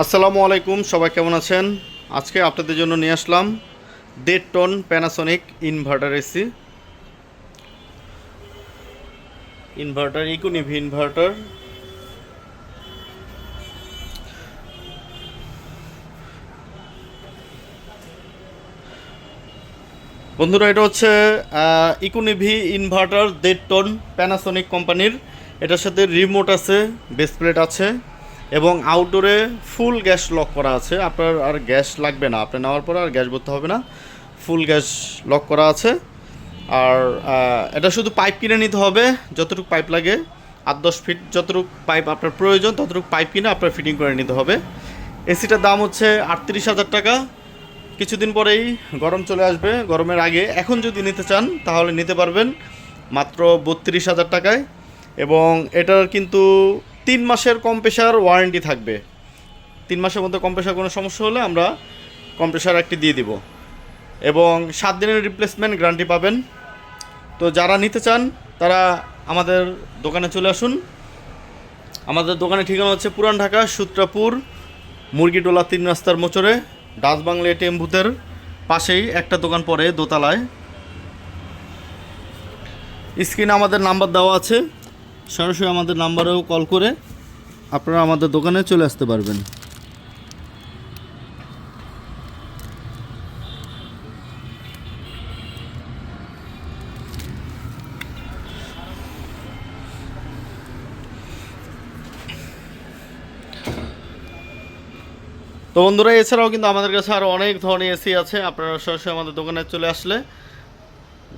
আসসালামু আলাইকুম, সবাই কেমন আছেন? আজকে আপনাদের জন্য নিয়ে আসলাম 1.5 ton Panasonic inverter AC inverter Econavi inverter. বন্ধুরা, এটা হচ্ছে ইকোনিভি ইনভার্টার 1.5 টন প্যানাসোনিক কোম্পানির। এটার সাথে রিমোট আছে, বেস প্লেট আছে এবং আউটডোরে ফুল গ্যাস লক করা আছে। আপনার আর গ্যাস লাগবে না, আপনি নেওয়ার পরে আর গ্যাস ভরতে হবে না, ফুল গ্যাস লক করা আছে। আর এটা শুধু পাইপ কিনে নিতে হবে, যতটুকু পাইপ লাগে 8-10 ফিট, যতটুকু পাইপ আপনার প্রয়োজন ততটুকু পাইপ কিনে আপনার ফিটিং করে নিতে হবে। এসিটার দাম হচ্ছে 38,000 টাকা। কিছুদিন পরেই গরম চলে আসবে, গরমের আগে এখন যদি নিতে চান তাহলে নিতে পারবেন মাত্র 32,000 টাকায়। এবং এটার কিন্তু 3 মাসের কম্প্রেসার ওয়ারেন্টি থাকবে। 3 মাসের মধ্যে কম্প্রেসার কোনো সমস্যা হলে আমরা কম্প্রেসার একটি দিয়ে দিব এবং 7 দিনের রিপ্লেসমেন্ট গ্যারান্টি পাবেন। তো যারা নিতে চান তারা আমাদের দোকানে চলে আসুন। আমাদের দোকানের ঠিকানা হচ্ছে পুরান ঢাকা, সূত্রাপুর, মুরগিটোলা 3 রাস্তার মোচরে, ডাচ বাংলা এটিএম বুথের পাশেই একটা দোকান পরে দোতলায়। স্ক্রিনে আমাদের নাম্বার দেওয়া আছে, সরাসরি আমাদের নাম্বারেও কল করে আপনারা আমাদের দোকানে চলে আসতে পারবেন। তো বন্ধুরা, এছাড়াও কিন্তু আমাদের কাছে আরও অনেক ধরনের এসি আছে। আপনারা সরাসরি আমাদের দোকানে চলে আসলে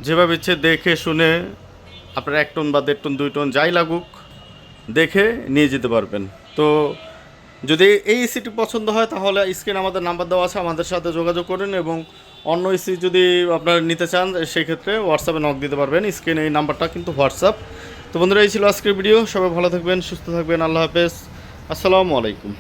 যেভাবে ইচ্ছে দেখে শুনে আপনারা 1 টন বা 1.5 টন 2 টন যাই লাগুক দেখে নিয়ে যেতে পারবেন। তো যদি এই এসিটি পছন্দ হয় তাহলে স্ক্রিনে আমাদের নাম্বার দেওয়া আছে, আমাদের সাথে যোগাযোগ করুন। এবং অন্য এসি যদি আপনারা নিতে চান সেই ক্ষেত্রে হোয়াটসঅ্যাপে নক দিতে পারবেন। স্ক্রিনে এই নাম্বারটা কিন্তু হোয়াটসঅ্যাপ। তো বন্ধুরা, এই ছিল আজকের ভিডিও। সবাই ভালো থাকবেন, সুস্থ থাকবেন। আল্লাহ হাফেজ, আসসালামু আলাইকুম।